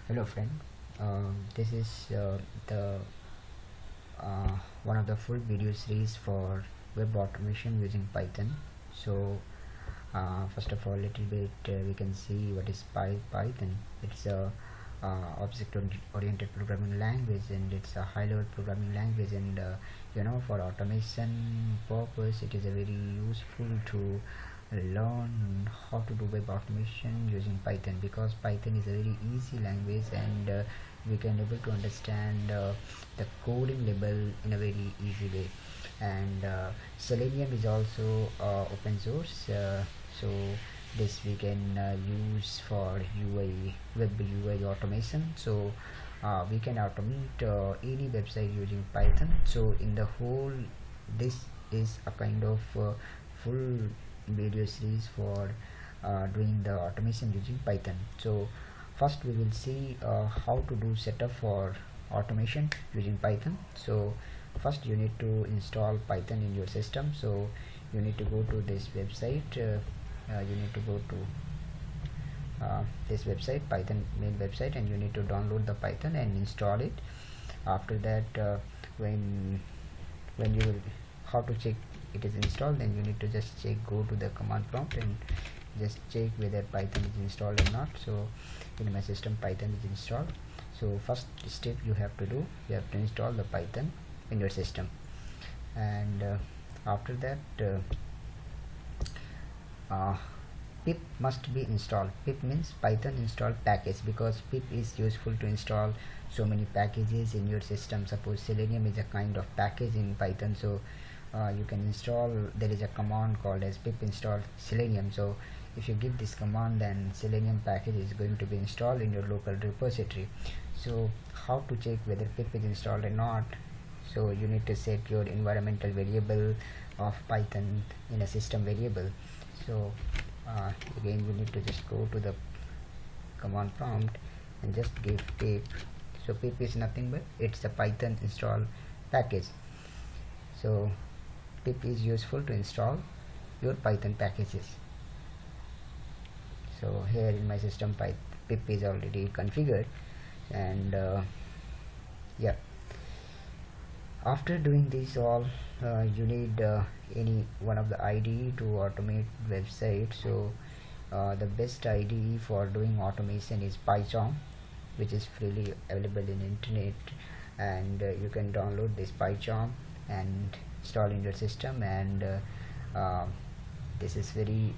Hello friend, this is the one of the full video series for web automation using Python. So first of all, little bit we can see what is Python. It's a object-oriented programming language, and it's a high-level programming language, and for automation purpose it is a very useful to learn how to do web automation using Python, because Python is a very easy language, and we can able to understand the coding level in a very easy way. And Selenium is also open source, so this we can use for web UI automation. So we can automate any website using Python. So in the whole, this is a kind of full video series for doing the automation using Python. So first we will see how to do setup for automation using Python. So first you need to install Python in your system. So you need to go to this website. You need to go to this website, Python main website, and you need to download the Python and install it. After that, when you will, how to check it is installed, then you need to just check, go to the command prompt and just check whether Python is installed or not. So in my system Python is installed. So first step you have to do, you have to install the Python in your system. And after that, pip must be installed. Pip means Python install package, because pip is useful to install so many packages in your system. Suppose Selenium is a kind of package in Python, so you can install, there is a command called as pip install Selenium. So if you give this command, then Selenium package is going to be installed in your local repository. So how to check whether pip is installed or not? So you need to set your environmental variable of Python in a system variable. So again you need to just go to the command prompt and just give pip. So pip is nothing but it's a Python install package. So pip is useful to install your Python packages. So here in my system pip is already configured, and yeah, after doing this all, you need any one of the IDE to automate website. So the best IDE for doing automation is Pycharm, which is freely available in internet, and you can download this Pycharm and install in your system. And this is very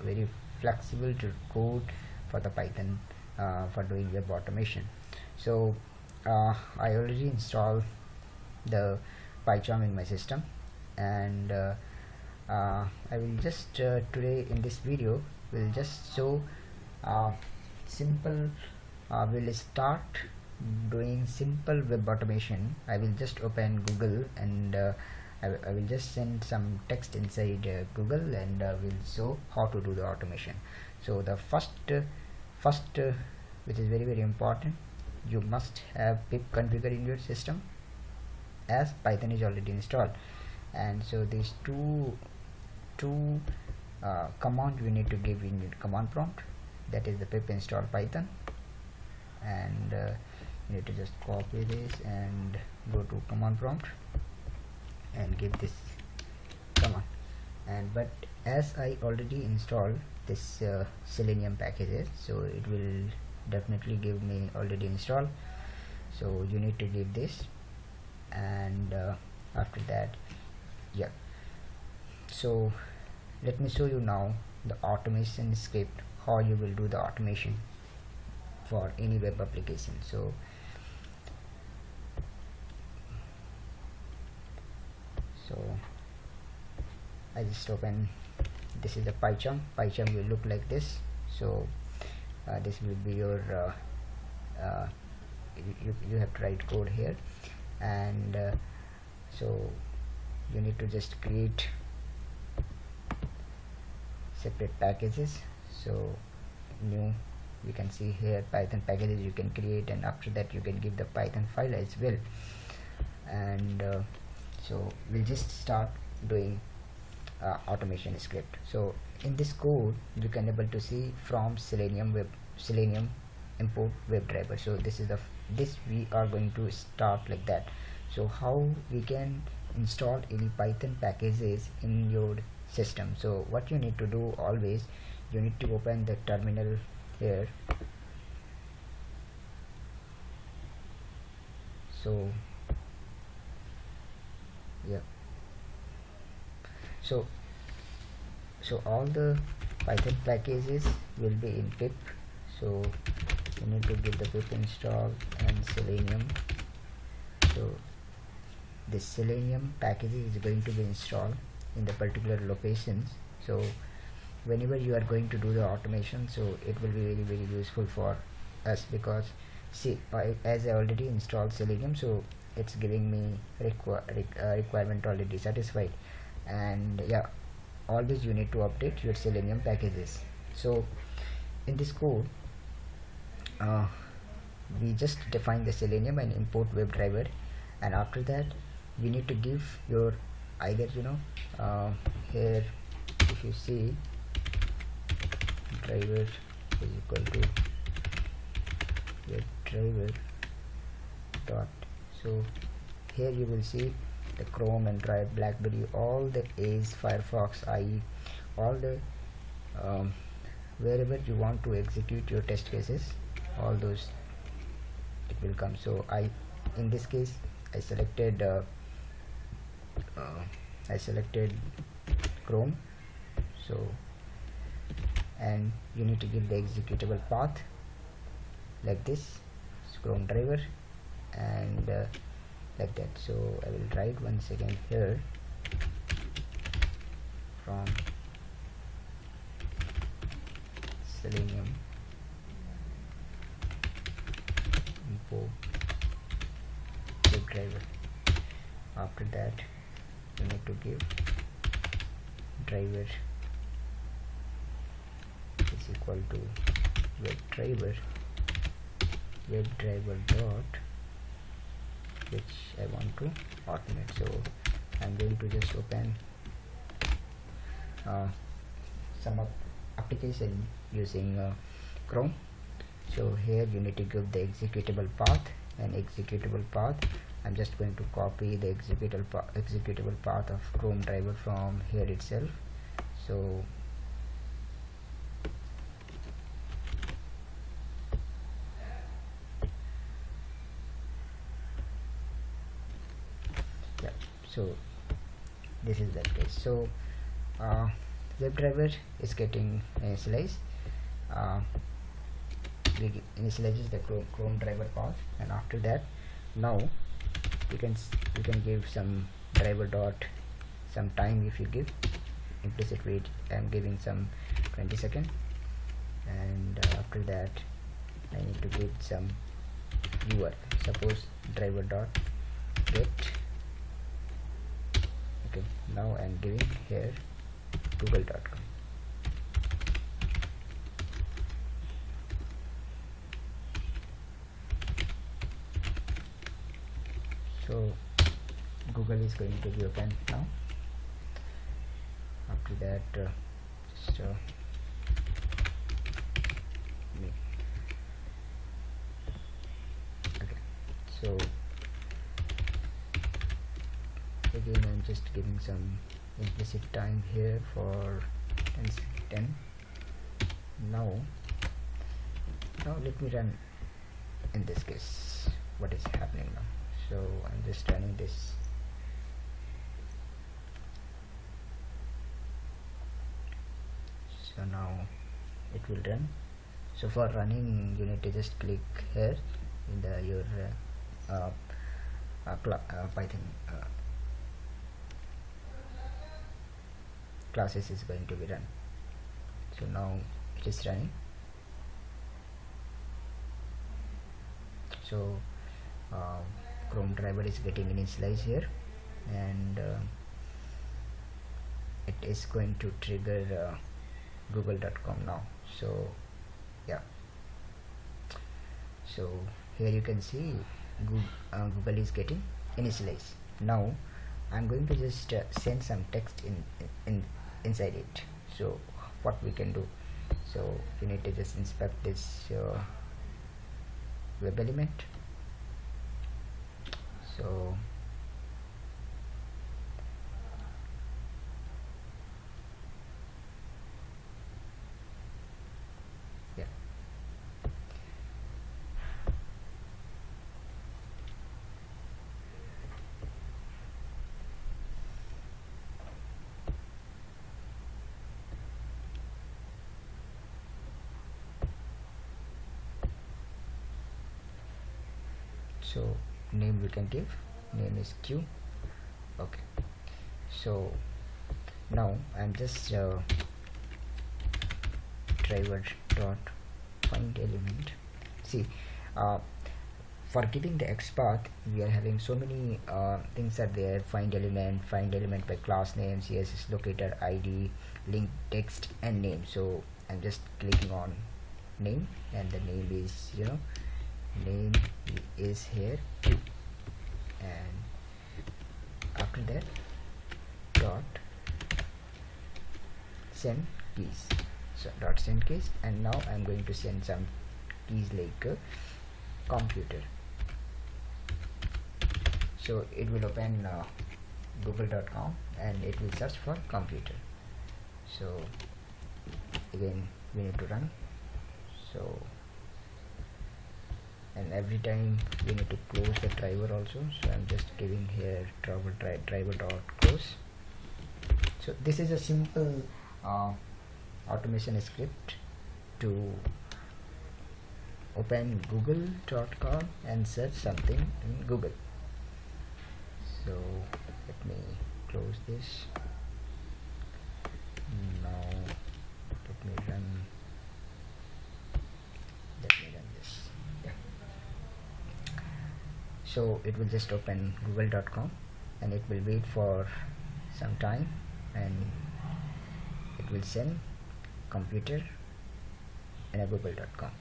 very flexible to code for the Python for doing web automation. So I already installed the Pycharm in my system, and I will just today in this video will just show simple we'll start doing simple web automation. I will just open Google, and I will just send some text inside Google, and will show how to do the automation. So the first which is very important, you must have pip configured in your system, as Python is already installed. And so these two command you need to give in your command prompt, that is the pip install Python, and you need to just copy this and go to command prompt and give this command. And but as I already installed this Selenium packages, so it will definitely give me already installed. So you need to give this, and after that, yeah, so let me show you now the automation script, how you will do the automation for any web application. So I just open, this is the Pycharm will look like this. So this will be your you have to write code here, and so you need to just create separate packages. So new, we can see here Python packages you can create, and after that you can give the Python file as well. And so we'll just start doing automation script. So in this code you can able to see from Selenium import Webdriver. So this is this we are going to start like that. So how we can install any Python packages in your system? So what you need to do always, you need to open the terminal here. So yeah, so all the Python packages will be in pip. So you need to give the pip install and Selenium. So this Selenium package is going to be installed in the particular locations. So whenever you are going to do the automation, so it will be very useful for us, because see, as I already installed Selenium, so it's giving me requirement already satisfied. And yeah, always you need to update your Selenium packages. So in this code, we just define the Selenium and import Webdriver, and after that we need to give your either here if you see driver is equal to Webdriver dot. So here you will see the Chrome, Android, BlackBerry, all the A's, Firefox, IE, all the wherever you want to execute your test cases, all those it will come. So in this case I selected Chrome. So and you need to give the executable path like this, Chrome driver, and like that. So I will write once again here from Selenium import Webdriver. After that you need to give driver is equal to Webdriver dot, which I want to automate. So I'm going to just open some application using Chrome. So here you need to give the executable path, and executable path I'm just going to copy the executable path of Chrome driver from here itself. So yeah, so this is that case. So Webdriver is getting initialized. We initializes the Chrome driver path, and after that now you can give some driver dot some time. If you give implicit wait, I am giving some 20 seconds, and after that I need to give some URL. Suppose driver dot get. Okay, now I am giving here google.com. So Google is going to be open now. After that just okay, so again I'm just giving some implicit time here for 10. Now let me run in this case what is happening now. So I'm just running this. So now it will run. So for running you need to just click here in the your Python classes is going to be run. So now it is running. So Chrome driver is getting initialized here, and it is going to trigger google.com now. So yeah, so here you can see Google is getting initialized. Now I'm going to just send some text inside it. So what we can do, so you need to just inspect this web element. So yeah, so name we can give, name is Q. Okay, so now I'm just driver dot find element. See, for giving the X path, we are having so many things are there. Find element by class name, CSS locator, ID, link text, and name. So I'm just clicking on name, and the name is, name is here Q, and after that dot send keys. So dot send keys, and now I'm going to send some keys like computer. So it will open google.com and it will search for computer. So again we need to run. So, and every time we need to close the driver also. So I'm just giving here driver dot close. So this is a simple automation script to open google.com and search something in Google. So let me close this. Now let me run this. Yeah. So it will just open google.com and it will wait for some time, and it will send computer in a google.com.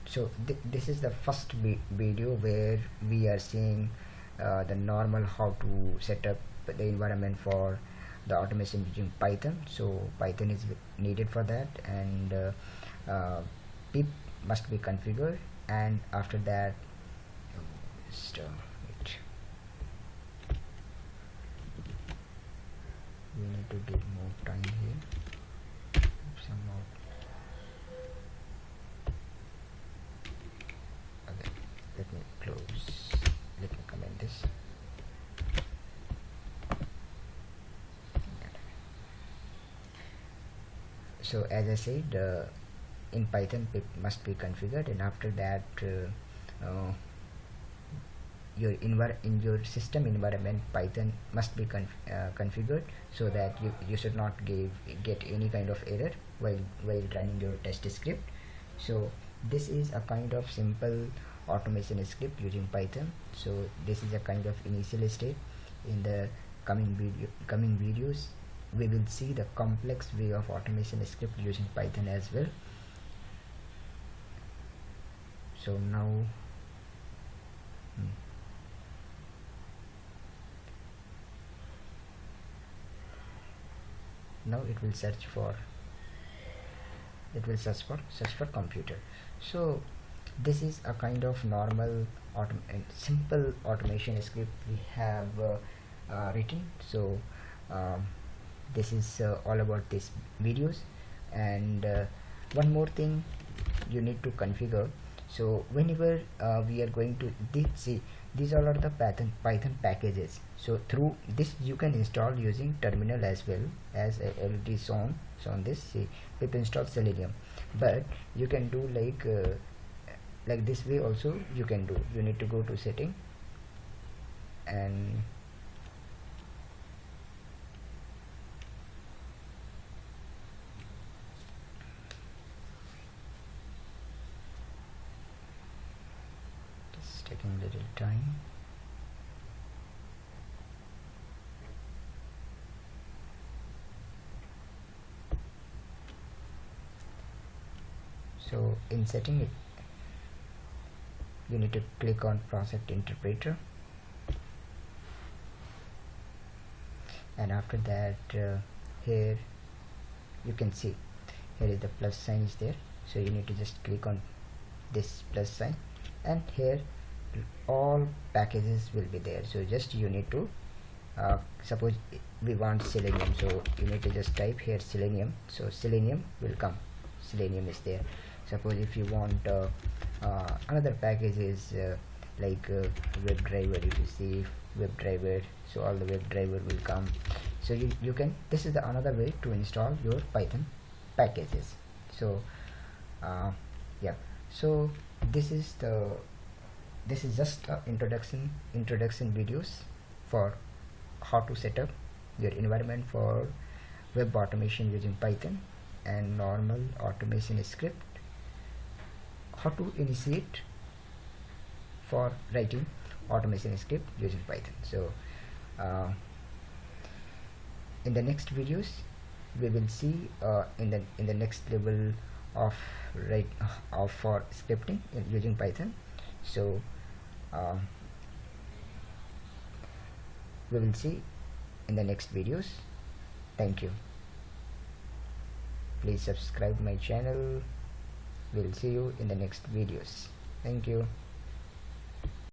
So this is the first video where we are seeing the normal how to set up the environment for the automation using Python. So Python is needed for that, and pip must be configured, and after that we need to give more time here. Some more. Okay, let me close. Let me comment this. So as I said, in Python pip must be configured, and after that in your system environment Python must be configured, so that you should not get any kind of error while running your test script. So this is a kind of simple automation script using Python. So this is a kind of initial state. In the coming videos we will see the complex way of automation script using Python as well. So now now it will search for computer. So this is a kind of normal simple automation script we have written. So this is all about these videos. And one more thing you need to configure. So whenever we are going to see, these all are the Python packages. So through this you can install using terminal as well, as already shown this. See, pip install Selenium, but you can do like this way also you can do. You need to go to setting and just taking a little time. So in setting it, you need to click on project interpreter, and after that here you can see here is the plus sign is there, so you need to just click on this plus sign, and here all packages will be there. So just you need to suppose we want Selenium, so you need to just type here Selenium, so Selenium will come, Selenium is there. Suppose if you want another package is like Webdriver, if you see Webdriver, so all the Webdriver will come. So you can, this is the another way to install your Python packages. So yeah, so this is just introduction videos for how to set up your environment for web automation using Python and normal automation script, how to initiate for writing automation script using Python. So in the next videos we will see in the next level of for scripting using Python. So we will see in the next videos. Thank you. Please subscribe my channel. We'll see you in the next videos. Thank you.